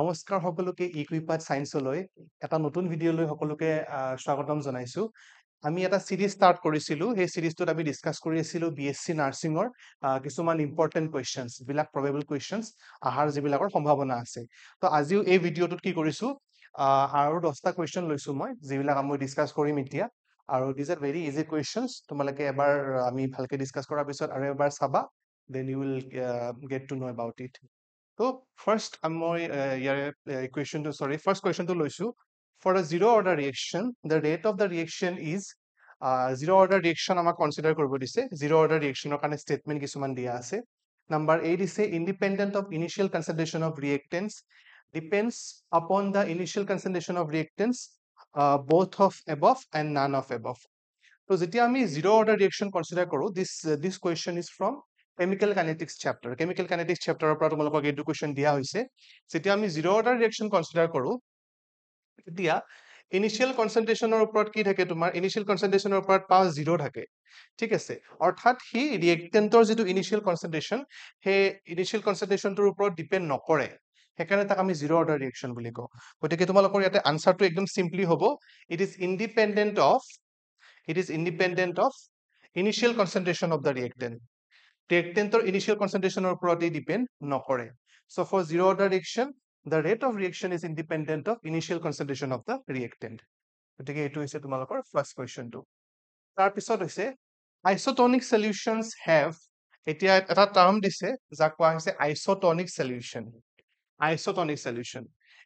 নমস্কাৰ সকলোকে ইকুইপাথ সায়েন্সলৈ এটা নতুন ভিডিঅ'লৈ সকলোকে স্বাগতম জনাইছো। আমি এটা সিৰিজ ষ্টাৰ্ট কৰিছিলো। সেই সিৰিজটোত আমি ডিসকাস কৰি আছিলো বিএসসি নাৰ্ছিঙৰ কিছুমান ইম্পৰ্টেন্ট কোৱেশ্চনছ, বিলাক প্ৰবেবল কোৱেশ্চনছ আহাৰ যিবিলাকৰ সম্ভাৱনা আছে। তো আজিও এই ভিডিঅ'টোত কি কৰিছো আৰু 10টা কোৱেশ্চন লৈছো মই, যিবিলাক আমি ডিসকাস কৰিম এতিয়া। আৰু দিজ আৰ ভেৰি ইজি কোৱেশ্চনছ। তোমালোকে এবাৰ আমি ভালকে ডিসকাস কৰাৰ পিছত আৰু এবাৰ চাবা, then you will get to know about it. তো ফাৰ্ষ্ট মই ফাৰ্ষ্ট কুৱেশ্যনটো লৈছো। For a zero' order reaction the rate of the reaction is zero' order reaction আমাক কনচিডাৰ কৰিব দিছে। জিৰ' অৰ্ডাৰ ৰিয়েকশ্যনৰ কাৰণে ষ্টেটমেণ্ট কিছুমান দিয়া আছে। নাম্বাৰ এ দিছে independent of initial concentration of reactants depends upon the initial concentration of reactants both of above and none of above. তো যেতিয়া আমি জিৰ' অৰ্ডাৰ ৰিয়েকশ্যন কনচিডাৰ কৰো, this question is from chemical kinetics chapter. Chemical kinetics চেপ্টাৰৰ পৰা তোমালোকক এইটো question দিয়া হৈছে। যেতিয়া আমি জিৰ' অৰ্ডাৰ ৰিয়েকশ্যন কনচিডাৰ কৰো, তেতিয়া ইনিচিয়েল কনচেন্ট্ৰেশ্যনৰ ওপৰত কি থাকে, তোমাৰ ইনিচিয়েল কনচেন্ট্ৰেশ্যনৰ ওপৰত পাৱাৰ 0 থাকে। ঠিক আছে, অৰ্থাৎ সি ৰিয়েক্টেণ্টৰ যিটো ইনিচিয়েল কনচেন্ট্ৰেশ্যন, সেই ইনিচিয়েল কনচেন্ট্ৰেশ্যনটোৰ ওপৰত ডিপেণ্ড নকৰে। সেইকাৰণে তাক আমি জিৰ' অৰ্ডাৰ ৰিয়েকশ্যন বুলি কওঁ। গতিকে তোমালোকৰ ইয়াতে আনচাৰটো একদম চিম্পলি হ'ব, it is independent of initial concentration of the reactant. ৰিয়েক্টেণ্টৰ ইনিচিয়েল কনচেন্ট্ৰেশ্যনৰ ওপৰত ই ডিপেণ্ড নকৰে। So for zero order reaction, the rate of reaction is independent of initial concentration of the reactant. গতিকে এইটো হৈছে তোমালোকৰ ফাৰ্ষ্ট কুৱেশ্যনটো। তাৰপিছত হৈছে আইচোটনিক সলিউশনছ হেভ, এতিয়া এটা টাৰ্ম দিছে যাক কোৱা হৈছে আইচোটনিক সলিউশন। আইচোটনিক সলিউশন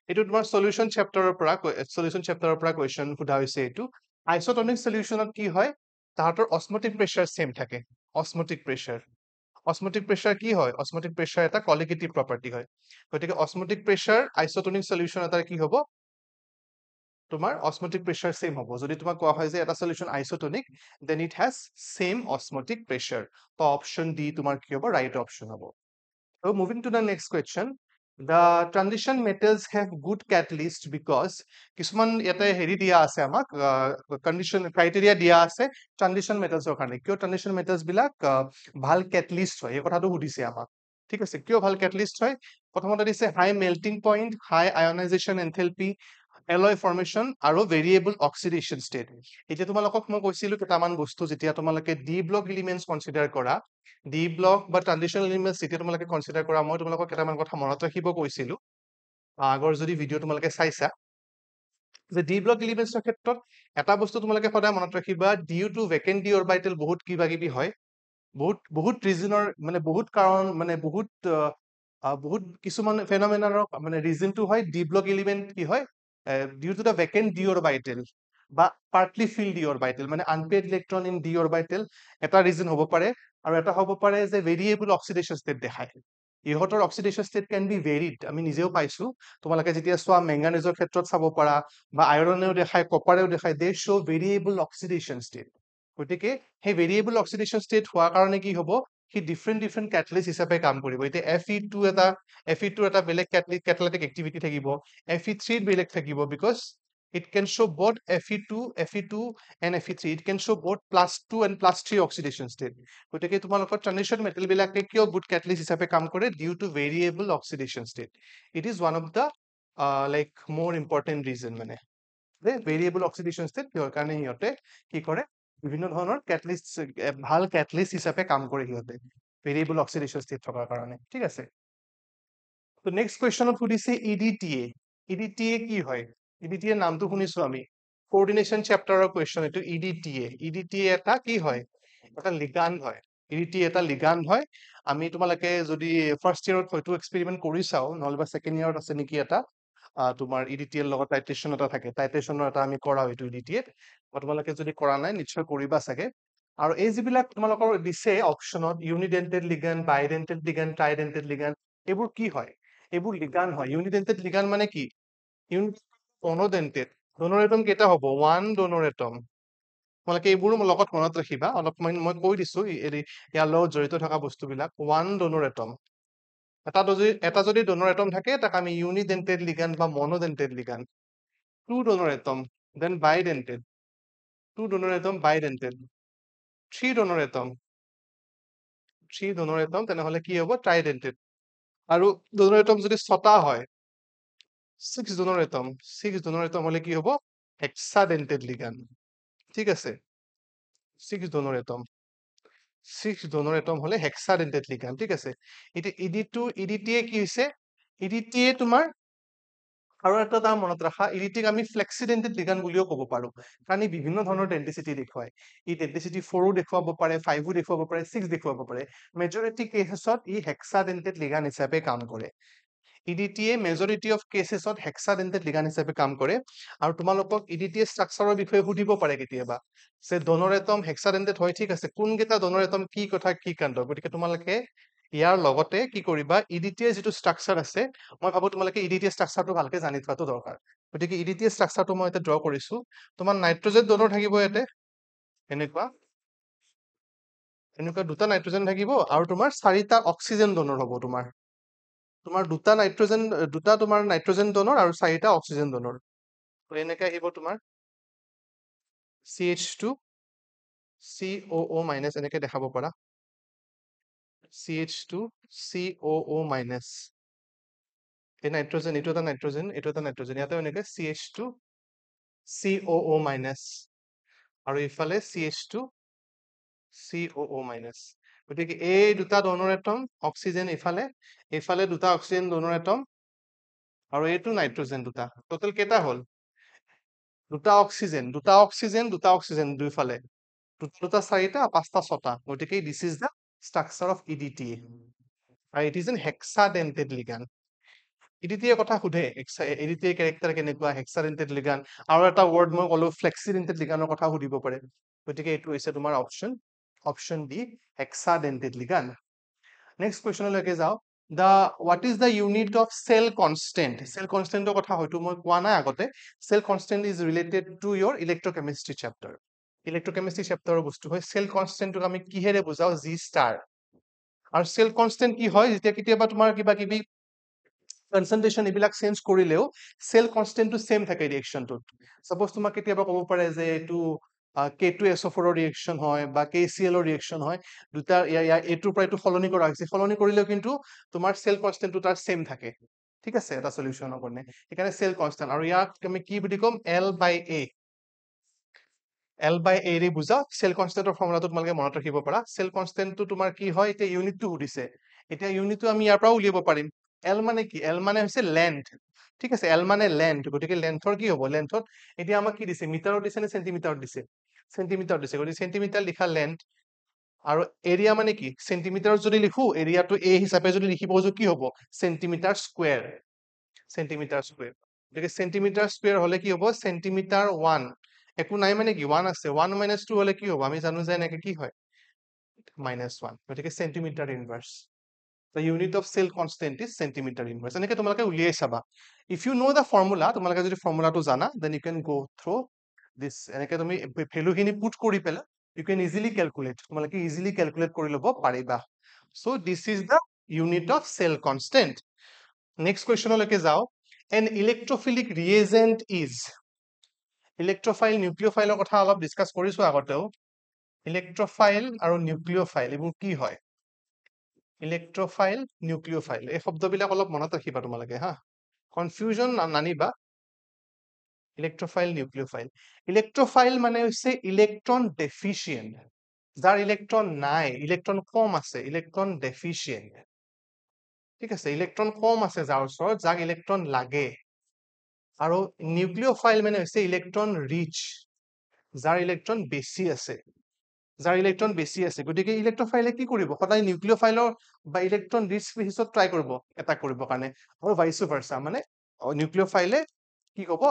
এইটো তোমাৰ সলিউশন চেপ্টাৰৰ পৰা কুৱেশ্যন সোধা হৈছে। এইটো আইচোটনিক সলিউশনত কি হয়, তাহাঁতৰ অস্মটিক প্ৰেছাৰ সেম থাকে। অস্মটিক প্ৰেছাৰ কি হয়? অস্মটিক প্ৰেছাৰ এটা কলিগেটিভ প্ৰপাৰ্টি হয়। গতিকে অস্মটিক প্ৰেছাৰ আইচোটনিক সলিউশন এটাৰ কি হ'ব, তোমাৰ অস্মটিক প্ৰেছাৰ সেম হ'ব। যদি তোমাক কোৱা হয় যে এটা solution isotonic, then it has same osmotic pressure. তো অপশন ডি তোমাৰ কি হ'ব, ৰাইট অপশন হ'ব। So moving to the next question, the transition metals have good catalyst because কিছুমান ইয়াতে হেৰি দিয়া আছে আমাক, কন্ডিশন ক্ৰাইটেৰিয়া দিয়া আছে ট্ৰানজিশন মেটালছৰ কাৰণে। কিয় ট্ৰানজিশন মেটালছ বিলাক ভাল কেটালিষ্ট হয়, এই কথাটো সুধিছে আমাক। ঠিক আছে, কিয় ভাল কেটালিষ্ট হয়? প্ৰথমতে দিছে হাই মেল্টিং পইণ্ট, হাই আয়নাইজেশ্যন এনথেলপি, এলয় ফৰ্মেশ্যন আৰু ভেৰিয়েবল অক্সিডেশ্যন ষ্টেট। এতিয়া তোমালোকক মই কৈছিলো কেইটামান বস্তু, যেতিয়া তোমালোকে ডি ব্লক এলিমেণ্টছ কনচিডাৰ কৰা, ডি ব্লক বা ট্ৰানজিশন এলিমেণ্টছ যেতিয়া তোমালোকে কনচিডাৰ কৰা, মই তোমালোকক কেইটামান কথা মনত ৰাখিব কৈছিলো আগৰ যদি ভিডিঅ' তোমালোকে চাইছা, যে ডি ব্লক এলিমেণ্টছৰ ক্ষেত্ৰত এটা বস্তু তোমালোকে সদায় মনত ৰাখিবা, due to vacant d orbital বহুত কিবা কিবি হয়, বহুত ৰিজনৰ মানে বহুত কাৰণ মানে বহুত কিছুমান ফেনমেনাৰ মানে ৰিজনটো হয় ডি ব্লক এলিমেণ্ট কি হয়, due to the vacant d orbital বা পাৰ্টলি ফিল্ড ডি অৰবিটেল, মানে unpaired electron in d orbital এটা ৰিজন হ'ব পাৰে। আৰু এটা হ'ব পাৰে যে ভেৰিয়েবল অক্সিডেশ্যন ষ্টেট দেখায়। ইহঁতৰ অক্সিডেশ্যন ষ্টেট কেন বি ভেৰিড, আমি নিজেও পাইছো। তোমালোকে যেতিয়া চোৱা মেংগানিজৰ ক্ষেত্ৰত চাব পাৰা, বা আইৰনেও দেখায়, কপাৰেও দেখায়, দে শ্ব' ভেৰিয়েবল অক্সিডেশ্যন ষ্টেট। গতিকে সেই ভেৰিয়েবল অক্সিডেশ্যন ষ্টেট হোৱাৰ কাৰণে কি হ'ব, সি ডিফাৰেণ্ট কেটালিষ্ট হিচাপে কাম কৰিব। এতিয়া Fe2 এটা বেলেগ কেটালিটিক এক্টিভিটি থাকিব, Fe3 বেলেগ থাকিব, because it can show both Fe2 and Fe3. It can show both +2 and +3 oxidation state. গতিকে তোমালোকৰ ট্ৰানজিশন মেটেল বিলাকে কিয় গুড কেটালিষ্ট হিচাপে কাম কৰে, due to variable oxidation state. It is one of the like more important reason, মানে যে variable oxidation state কিহৰ কাৰণে সিহঁতে কি কৰে, বিভিন্ন ধৰণৰ কেটালিষ্ট, ভাল কেটালিষ্ট হিচাপে কাম কৰে সিহঁতে ভেৰিয়েবল অক্সিডেশ্যন ষ্টেট থকাৰ কাৰণে। ঠিক আছে, তো নেক্সট কুৱেশ্যনত সুধিছে ইডিটিএ। ইডিটিএ কি হয়? ইডিটিএ নামটো শুনিছো আমি, কোঅৰ্ডিনেশ্যন চেপ্টাৰৰ কুৱেশ্যন এইটো। ইডিটিএ এটা কি হয়, এটা লিগাণ্ড হয়। ইডিটিএ এটা লিগাণ্ড হয়। আমি তোমালোকে যদি ফাৰ্ষ্ট ইয়াৰত হয়তো এক্সপেৰিমেণ্ট কৰি চাও, নহ'লে ছেকেণ্ড ইয়াৰত আছে নেকি এটা, তোমাৰ ইডিটিএৰ লগত টাইট্ৰেশ্যন এটা থাকে, টাইট্ৰেশ্যনৰ এটা আমি কৰাও এইটো ইডিটিএত। তোমালোকে যদি কৰা নাই নিশ্চয় কৰিবা চাগে। আৰু এই যিবিলাক তোমালোকৰ দিছে অপশ্যনত, ইউনিডেন্টেড লিগাণ্ড, বাইডেন্টেড লিগাণ্ড, ট্ৰাইডেন্টেড লিগাণ্ড, এইবোৰ কি হয়? এইবোৰ লিগাণ্ড হয়। ইউনিডেন্টেড লিগাণ্ড মানে কি? ডনোডেন্টেড। ডোনৰ এটম কেইটা হ'ব? 1 ডোনৰ এটম। তোমালোকে এইবোৰো লগত মনত ৰাখিবা, অলপমান মই কৈ দিছো ইয়াৰ লগত জড়িত থকা বস্তুবিলাক। 1 ডোনৰ এটম, এটা যদি ডোনৰ এটম থাকে, তাক আমি ইউনিডেন্টেড লিগাণ্ড বা monodentate ligand. 2 donor atom, then bidentate. 2 donor atom bidentate. 3 donor atom, তেনেহলে কি হ'ব? ট্ৰাইডেন্টেড। আৰু ডোনৰ এটম যদি 6টা হয়, 6 ডোনৰ এটম হলে কি হ'ব হেক্সাডেন্টেড লিগান ঠিক আছে 6 ডোনৰ এটম হলে হেক্সাডেন্টেড লিগান ঠিক আছে এতিয়া ইডিটিয়ে কি হৈছে ইডিটিয়ে তোমাৰ আৰু এটা তাৰ মনত ৰাখা ইডিটিক আমি ফ্লেক্সিডেন্টেড লিগান বুলিও ক'ব পাৰো কাৰণ ই বিভিন্ন ধৰণৰ ডেন্টিচিটি দেখুৱায় ই ডেন্টিচিটি 4ও দেখুৱাব পাৰে 5ও দেখুৱাব পাৰে 6 দেখুৱাব পাৰে মেজৰিটি কেছেছত ই হেক্সাডেন্টেড লিগান হিচাপে কাম কৰে ইডিটিয়ে মেজৰিটি অফ কেছেছত হেক্সাডেন্টেড লিগান হিচাপে কাম কৰে আৰু তোমালোকক ইডিটিয়ে ষ্ট্ৰাকচাৰৰ বিষয়ে সুধিব পাৰে কেতিয়াবা যে ডোনৰ এটম হেক্সাডেন্টেড হয় ঠিক আছে কোনকেইটা ডোনৰ এটম কি কথা কি কাণ্ড গতিকে তোমালোকে ইয়াৰ লগতে কি কৰিবা ইডিটিয়ে যিটো ষ্ট্ৰাকচাৰ আছে মই ভাবো তোমালোকে ইডিটিয়ে ষ্ট্ৰাকচাৰটো ভালকে জানি থোৱাটো দৰকাৰ গতিকে ইডিটিয়ে ষ্ট্ৰাকচাৰটো মই এতিয়া ড্ৰ কৰিছো তোমাৰ নাইট্ৰজেন ডোনৰ থাকিব ইয়াতে এনেকুৱা দুটা নাইট্ৰজেন থাকিব আৰু তোমাৰ 4টা অক্সিজেন ডোনৰ হ'ব তোমাৰ দুটা তোমাৰ নাইট্ৰজেন ডোনৰ আৰু 4টা অক্সিজেন ডোনৰ তো এনেকৈ আহিব তোমাৰ CH2 COO মাইনাছ এনেকৈ দেখাব পাৰা CH2 COO মাইনাছ এই নাইট্ৰজেন এইটো এটা নাইট্ৰজেন ইয়াতে এনেকৈ CH2 COO মাইনাছ আৰু ইফালে CH2 COO মাইনাছ গতিকে এই দুটা ডোনৰ এটম অক্সিজেন ইফালে দুটা অক্সিজেন ডোনৰ এটম আৰু এইটো নাইট্ৰজেন দুটা টোটেল কেইটা হ'ল দুটা অক্সিজেন দুইফালে দুটা 4টা 5টা 6টা গতিকে this is the structure of ইডিটি আৰু ইট ইজ এন হেক্সাডেন্টেড লিগান ইডিটিয়ে কথা সুধে ইডিটিয়ে কেৰেক্টাৰ কেনেকুৱা হেক্সাডেন্টেড লিগান আৰু এটা ৱৰ্ড মই ক'লো ফ্লেক্সিডেন্টেড লিগানৰ কথা সুধিব পাৰে গতিকে এইটো হৈছে তোমাৰ অপচন ডি হেক্সাডেন্টেড লিগান নেক্সট কুৱেশ্যনলৈকে যাওঁ what is the unit of cell constant ৰ কথা হয়তো মই কোৱা নাই আগতে cell constant is related to your electrochemistry chapter চেপ্টাৰৰ বস্তু হয় cell constant টোক আমি কিহেৰে বুজাও G star আৰু cell constant কি হয় যেতিয়া কেতিয়াবা তোমাৰ কিবা কিবি কনচেন্ট্ৰেশন এইবিলাক চেঞ্জ কৰিলেও cell constant টো সেম থাকে ৰিএকচনটোত সাপোজ তোমাক কেতিয়াবা ক'ব পাৰে যে এইটো K2SO4 ৰ ৰিএকচন হয় বা KCl ৰ ৰিএকচন হয় দুটা এইটোৰ পৰা এইটো সলনি কৰা হৈছে সলনি কৰিলেও কিন্তু তোমাৰ cell constant টো তাৰ সেম থাকে ঠিক আছে এটা সলিউশনৰ কাৰণে এখানে cell constant আৰু ইয়াক আমি কি বুলি ক'ম L/A ৰে বুজা cell constant ৰ ফৰ্মুলাটো তোমালোকে মনত ৰাখিব পাৰা cell constant টো তোমাৰ কি হয় এতিয়া ইউনিটটো সুধিছে এতিয়া ইউনিটটো আমি ইয়াৰ পৰা উলিয়াব পাৰিম L মানে কি L মানে হৈছে লেন্থ ঠিক আছে L মানে লেন্থ গতিকে লেন্থৰ কি হ'ব লেন্থত এতিয়া আমাক কি দিছে মিটাৰত দিছে নে চেন্টিমিটাৰত দিছে গতিকে চেন্টিমিটাৰ লিখা লেন্থ আৰু এৰিয়া মানে কি চেন্টিমিটাৰত যদি লিখো এৰিয়াটো A হিচাপে যদি লিখিব খোজো কি হ'ব চেন্টিমিটাৰ স্কয়াৰ গতিকে চেন্টিমিটাৰ স্কয়াৰ হলে কি হ'ব চেন্টিমিটাৰ 1 একো নাই মানে কি 1 আছে 1 - 2 হলে কি হ'ব আমি জানো যে এনেকে কি হয় -1 গতিকে centimetre ইনভাৰ্স The unit of cell constant is centimeter inverse. এনেকে তোমালোকে উলিয়াই চাবা if you know the formula তোমালোকে যদি ফৰ্মুলাটো জানা then you can go through this এনেকে তুমি ভ্যালুখিনি পুট কৰি পেলা you can easily calculate তোমালোকে easily calculate কৰি ল'ব পাৰিবা so this is the unit of cell constant next question লৈকে যাও an electrophilic reagent is electrophile nucleophile কথা অলপ ডিসকাস কৰিছো আগতেও electrophile আৰু nucleophile এইবোৰ কি হয় ইলেক্ট্ৰফাইল নিউক্লিওফাইল এই শব্দবিলাক অলপ মনত ৰাখিবা তোমালোকে হা কনফিউজন নানিবা ইলেক্ট্ৰফাইল মানে হৈছে ইলেক্ট্ৰন ডেফিচিয়েন্ট যাৰ ইলেক্ট্ৰন নাই ইলেক্ট্ৰন কম আছে ইলেক্ট্ৰন ডেফিচিয়েন্ট ঠিক আছে ইলেক্ট্ৰন কম আছে যাৰ ওচৰত যাক ইলেক্ট্ৰন লাগে আৰু নিউক্লিওফাইল মানে হৈছে ইলেক্ট্ৰন ৰিচ যাৰ ইলেক্ট্ৰন বেছি আছে গতিকে ইলেক্ট্ৰফাইলে কি কৰিব সদায় নিউক্লিওফাইলৰ বা ইলেক্ট্ৰন ৰিচ স্পেচিছত ট্ৰাই কৰিব এটা কৰিব কাৰণে আৰু ভাইস ভাৰ্সা মানে নিউক্লিওফাইলে কি ক'ব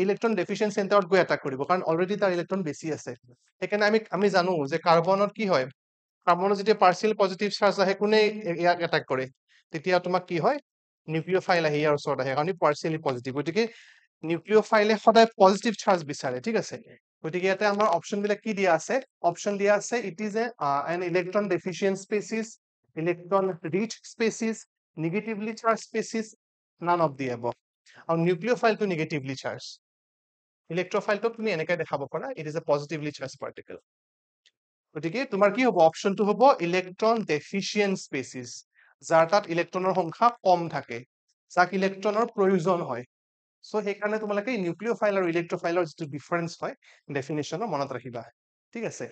ইলেক্ট্ৰন ডেফিচিয়েন্ট চেণ্টাৰত গৈ এটাক কৰিব কাৰণ অলৰেডি তাৰ ইলেক্ট্ৰন বেছি আছে সেইকাৰণে আমি জানো যে কাৰ্বনত কি হয় কাৰ্বনত যেতিয়া পাৰ্চিয়েল পজিটিভ চাৰ্জ আহে কোনে ইয়াক এটাক কৰে তেতিয়া তোমাক কি হয় নিউক্লিওফাইল আহি ইয়াৰ ওচৰত আহে কাৰণ পাৰ্চিয়েলি পজিটিভ গতিকে নিউক্লিওফাইলে সদায় পজিটিভ চাৰ্জ বিচাৰে ঠিক আছে গতিকে ইয়াতে আমাৰ অপচন বিলাক কি দিয়া আছে অপচন দিয়া আছে it is an electron deficient species electron rich species negatively charged species none of the above আৰু নিউক্লিওফাইলটো negatively charged ইলেক্ট্ৰফাইলটো তুমি এনেকৈ দেখাব পাৰা it is a positively charged particle গতিকে তোমাৰ কি হ'ব অপচনটো হ'ব ইলেক্ট্ৰন ডেফিচিয়েন্ট স্পেচিছ যাৰ তাত ইলেক্ট্ৰনৰ সংখ্যা কম থাকে যাক ইলেক্ট্ৰনৰ প্ৰয়োজন হয় সো সেইকাৰণে তোমালোকে নিউক্লিওফাইল আৰু ইলেক্ট্ৰোফাইলৰ যিটো ডিফাৰেন্স হয় ডেফিনেশ্যনৰ মনত ৰাখিবা ঠিক আছে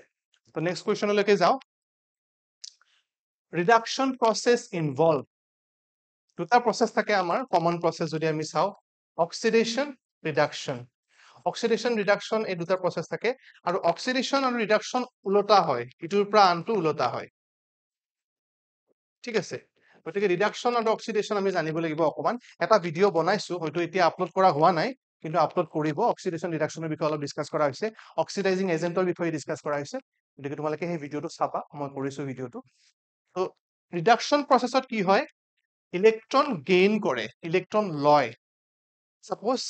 তো নেক্সট কোৱেশ্চনলৈকে যাও ৰিডাকশন প্ৰসেস ইনভলভ দুটা প্ৰসেস থাকে আমাৰ কমন প্ৰসেস যদি আমি চাও অক্সিডেশন ৰিডাকশন অক্সিডেশন ৰিডাকশন এই দুটা প্ৰসেস থাকে আৰু অক্সিডেশন আৰু ৰিডাকশন উলটা হয় ইটোৰ পৰা আনটো উলটা হয় ঠিক আছে গতিকে ৰিডাকশন আৰু অক্সিডেশন আমি জানিব লাগিব অকমান এটা ভিডিও বনাইছো হয়তো এতিয়া আপলোড কৰা হোৱা নাই কিন্তু আপলোড কৰিব অক্সিডেশন ৰিডাকশনৰ বিষয়ে অলপ ডিসকাস কৰা হৈছে অক্সিডাইজিং এজেন্টৰ বিষয়ে ডিসকাস কৰা হৈছে গতিকে তোমালোকে সেই ভিডিওটো চাবা মই কৰিছো ভিডিওটো তো ৰিডাকশন প্ৰসেসত কি হয় ইলেক্ট্ৰন গেইন কৰে ইলেক্ট্ৰন লয় সাপোজ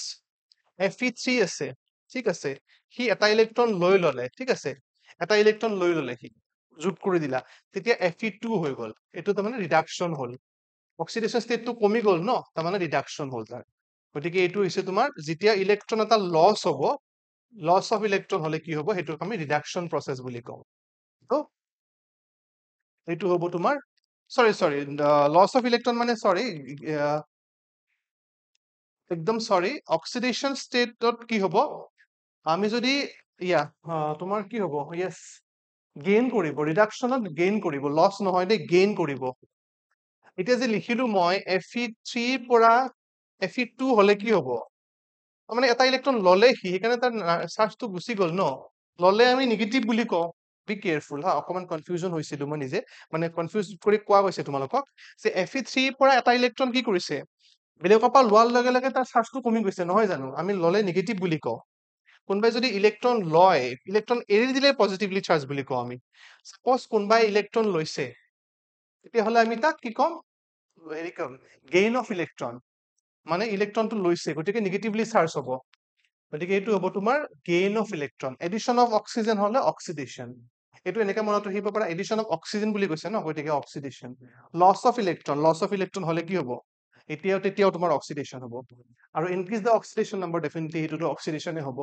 Fe3 আছে ঠিক আছে সি এটা ইলেক্ট্ৰন লৈ ললে ঠিক আছে এটা ইলেক্ট্ৰন লৈ ললে সি যোগ কৰি দিলা তেতিয়া Fe2 হৈ গল এটো তাৰ মানে ৰিডাকশন হল অক্সিডেশন ষ্টেটটো কমি গল ন তাৰ মানে ৰিডাকশন হল তাৰ গতিকে এটো হৈছে তোমাৰ যেতিয়া ইলেক্ট্ৰন এটা লস হ'ব লস অফ ইলেক্ট্ৰন হলে কি হ'ব হেতুক আমি ৰিডাকশন প্ৰসেস বুলি কওঁ তো এটো হ'ব তোমাৰ সৰি লস অফ ইলেক্ট্ৰন মানে সৰি একদম সৰি অক্সিডেশন স্টেটত কি হব আমি যদি ইয়া তোমাৰ কি হব ইয়েস গেইন কৰিব ৰিডাকশনত গেইন কৰিব লস নহয় দে গেইন কৰিব এতিয়া যে লিখিলো মই Fe3 পৰা Fe2 হলে কি হব মানে এটা ইলেক্ট্ৰন ললে সি সেইকাৰণে তাৰ চাৰ্জটো গুচি গল ন ললে আমি নেগেটিভ বুলি কওঁ বি কেয়াৰফুল হা অকমান কনফিউজন হৈছিল মই নিজে মানে কনফিউজ কৰি কোৱা গৈছে তোমালোকক যে Fe3 পৰা এটা ইলেক্ট্ৰন কি কৰিছে বেলেগৰ পৰা লোৱাৰ লগে লগে তাৰ চাৰ্জটো কমি গৈছে নহয় জানো আমি ললে নেগেটিভ বুলি কওঁ কোনবাই যদি ইলেক্ট্ৰন লয় ইলেক্ট্ৰন এৰি দিলে পজিটিভলি চাৰ্জ বুলি কওঁ আমি সাপোজ কোনবাই ইলেক্ট্ৰন লৈছে তেতিয়া হলে আমি তাক কি কম হেৰি কম গেইন অফ ইলেক্ট্ৰন মানে ইলেক্ট্ৰনটো লৈছে গতিকে নেগেটিভলি চাৰ্জ হ'ব গতিকে এইটো হ'ব তোমাৰ gain of electron addition of oxygen হলে অক্সিডেশন এইটো এনেকে মনত ৰাখিব পাৰা এডিশন অফ অক্সিজেন বুলি কৈছে ন গতিকে অক্সিডেশন লস অফ ইলেক্ট্ৰন হলে কি হ'ব তেতিয়াও তোমাৰ অক্সিডেশন হ'ব আৰু increase the oxidation number definitely এইটো অক্সিডেশনে হ'ব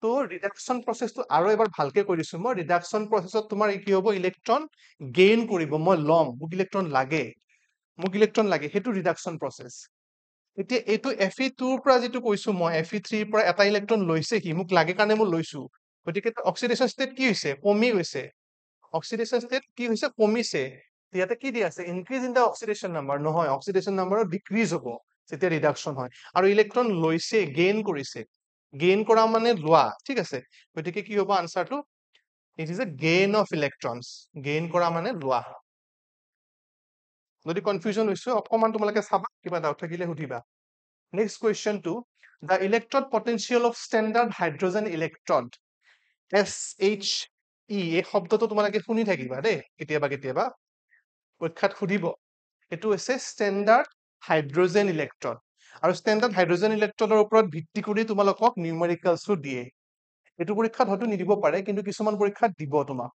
তো ৰিডাকশন প্ৰসেসটো আৰু এবাৰ ভালকে কৈ দিছো মই ৰিডাকশন প্ৰসেসত তোমাৰ কি হ'ব ইলেক্ট্ৰন গেইন কৰিব মই লম মোক ইলেক্ট্ৰন লাগে হেতু ৰিডাকশন প্ৰসেস এতিয়া এইটো Fe2 ৰ পৰা যেটো কৈছো মই Fe3 ৰ পৰা এটা ইলেক্ট্ৰন লৈছে কি মোক লাগে কাৰণে মই লৈছো গতিকে অক্সিডেশন ষ্টেট কি হৈছে কমি গৈছে অক্সিডেশন ষ্টেট কি হৈছে কমিছে ইয়াতে কি দি আছে increase in the oxidation number নহয় অক্সিডেশন নম্বৰ ডিক্ৰিজ হ'ব যেতিয়া ৰিডাকশন হয় আৰু ইলেক্ট্ৰন লৈছে গেইন কৰিছে গেইন কৰা মানে লোৱা ঠিক আছে গতিকে কি হ'ব আনসাৰটো it is a gain of electrons gain কৰা মানে লোৱা যদি কনফিউজন হৈছে অকমান তোমালোকে চাবা কিবা ডাউট থাকিলে সুধিবা next কোৱেশ্চনটো the electrode potential of standard hydrogen electrode SHE এই শব্দটো তোমালোকে শুনি থাকিবা দেই কেতিয়াবা পৰীক্ষাত সুধিব এটো হৈছে স্ট্যান্ডাৰ্ড হাইড্ৰোজেন ইলেক্ট্ৰড আৰু স্ট্যান্ডাৰ্ড হাইড্ৰোজেন ইলেক্ট্ৰডৰ ওপৰত ভিত্তি কৰি তোমালোকক নিউমেৰিকেলছটো দিয়ে এটো পৰীক্ষাত হয়তো নিদিব পাৰে কিন্তু কিছুমান পৰীক্ষাত দিব তোমাক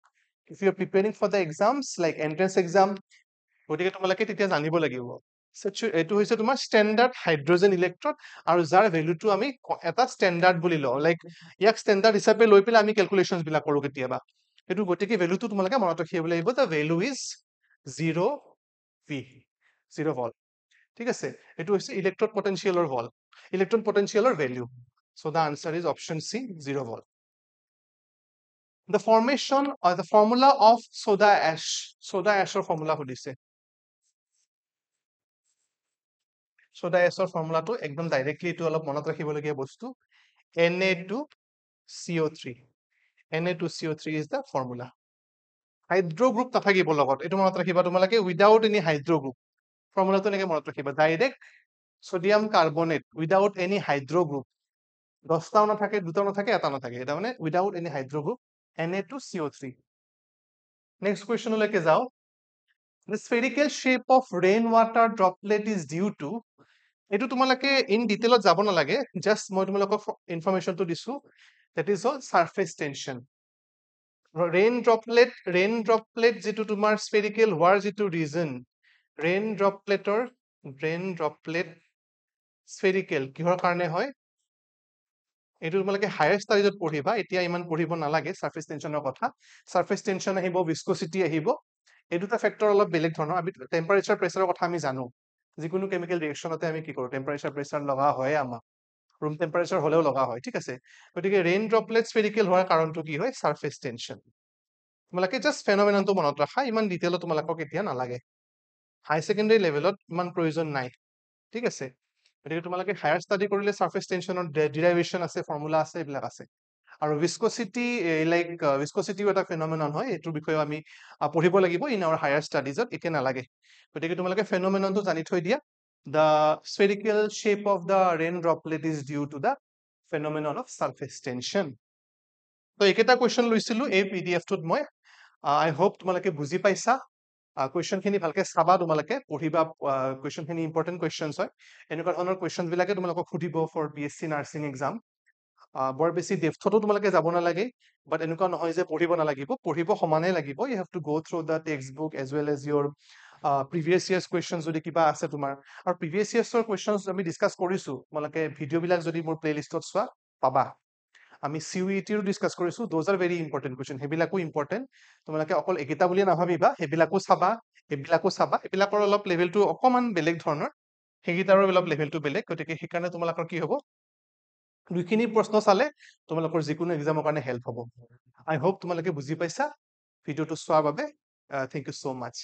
if you are preparing for the exams like entrance exam গতিকে তোমালোকে তেতিয়া জানিব লাগিব এটো হৈছে তোমাৰ স্ট্যান্ডাৰ্ড হাইড্ৰোজেন ইলেক্ট্ৰড আৰু যাৰ ভ্যালুটো আমি এটা স্ট্যান্ডাৰ্ড বুলি লও লাইক ইয়াক স্ট্যান্ডাৰ্ড হিচাপে লৈ পেলাই আমি ক্যালকুলেশনস বিলাক কৰো কেতিয়াবা এটো গতিকে ভ্যালুটো তোমালোকে মনত ৰাখিব লাগিব the value is 0 v 0 volt ঠিক আছে এটো হৈছে ইলেক্ট্ৰড পটেনশিয়ালৰ ভল ইলেক্ট্ৰন পটেনশিয়ালৰ value so the answer is option C 0 volt the formation or the formula of soda ash or formula সুধিছে soda ash or formula টো একদম ডাইৰেক্টলি এটো অলপ মনত ৰাখিবলগীয়া বস্তু Na2CO3 Na2CO3 is the formula hydro group নাথাকিব লগত এটো মনত ৰাখিবা তোমালোকে উইদাউট এনি হাইড্ৰো গ্ৰুপ ফৰ্মুলাটো এনেকে মনত ৰাখিবা direct sodium carbonate without any hydro group 10টাও নাথাকে দুটাও নাথাকে এটা নাথাকে এটা মানে without any hydro group Na2CO3 next কোৱেশ্চনলৈকে যাও the spherical shape of rainwater droplet is due to এটো তোমালোকে ইন ডিটেইলত যাব না লাগে জাস্ট মই তোমালোকক ইনফৰমেশনটো দিছো that is all surface tension rain droplet যেটো তোমাৰ spherical হোৱাৰ যেটো ৰিজন rain droplet spherical কিহৰ কাৰণে হয় এটো তোমালোকে হায়াৰ ষ্টাডিজত পঢ়িবা এতিয়া ইমান পঢ়িব নালাগে সাৰফেস টেনশনৰ কথা সাৰফেস টেনশন আহিব ভিস্কোসিটি আহিব এই দুটা ফেক্টৰ অলপ বেলেগ ধৰণৰ আমি টেম্পাৰেচাৰ প্ৰেছাৰৰ কথা আমি জানো যিকোনো কেমিকেল ৰিয়েকশ্যনতে আমি কি কৰোঁ টেম্পাৰেচাৰ প্ৰেচাৰ লগা হয় আমাক ৰুম টেম্পাৰেচাৰ হ'লেও লগা হয় ঠিক আছে গতিকে ৰেইন ড্ৰপলেট স্পেৰিকেল হোৱাৰ কাৰণটো কি হয় সাৰফেচ টেনশ্যন তোমালোকে জাষ্ট ফেনমেননটো মনত ৰাখা ইমান ডিটেইলত তোমালোকক এতিয়া নালাগে হাই ছেকেণ্ডাৰী লেভেলত ইমান প্ৰয়োজন নাই ঠিক আছে গতিকে তোমালোকে হায়াৰ ষ্টাডি কৰিলে সাৰফেচ টেনশ্যনৰ ডিৰাইভেশ্যন আছে ফৰ্মুলা আছে এইবিলাক আছে আৰু ভিস্কোচিটি ভিস্কোচিটিও এটা ফেনমেনন হয় এইটোৰ বিষয়ে আমি পঢ়িব লাগিব ইন আৱাৰ হায়াৰ ষ্টাডিজত এতিয়া নালাগে গতিকে তোমালোকে ফেনমেননটো জানি থৈ দিয়া the spherical shape of the rain droplet is due to the phenomenon of surface tension তো এইকেইটা কুৱেশ্যন লৈছিলো এই পিডিএফটোত মই আই হোপ তোমালোকে বুজি পাইছা কুৱেশ্যনখিনি ভালকে চাবা তোমালোকে পঢ়িবা কুৱেশ্যনখিনি ইম্পৰ্টেণ্ট কুৱেশ্যনছ হয় এনেকুৱা ধৰণৰ কুৱেশ্যনবিলাকে তোমালোকক সুধিব ফৰ BSc নাৰ্ছিং এক্সাম বৰ বেছি ডেপথতো তোমালোকে যাব নালাগে বাট এনেকুৱা নহয় যে পঢ়িব নালাগিব পঢ়িব সমানে লাগিব you have to go' through the textbook as well as your previous years question যদি কিবা আছে তোমাৰ আৰু প্ৰিভিয়াছ ইয়াৰ্ছৰ কুৱেশ্যনছ আমি ডিছকাছ কৰিছোঁ তোমালোকে ভিডিঅ'বিলাক যদি মোৰ প্লেলিষ্টত চোৱা পাবা আমি CUET-ৰো ডিছকাছ কৰিছোঁ those are very important question সেইবিলাকো ইম্পৰ্টেণ্ট তোমালোকে অকল একেটা বুলিয়ে নাভাবিবা সেইবিলাকো চাবা এইবিলাকৰ অলপ লেভেলটো অকণমান বেলেগ ধৰণৰ সেইকেইটাৰো অলপ লেভেলটো বেলেগ গতিকে সেইকাৰণে তোমালোকৰ কি হ'ব দুইখিনি প্ৰশ্ন চালে তোমালোকৰ যিকোনো এক্সামৰ কাৰণে হেল্প হ'ব আই হোপ তোমালোকে বুজি পাইছা ভিডিঅ'টো চোৱাৰ বাবে থেংক ইউ ছ' মাছ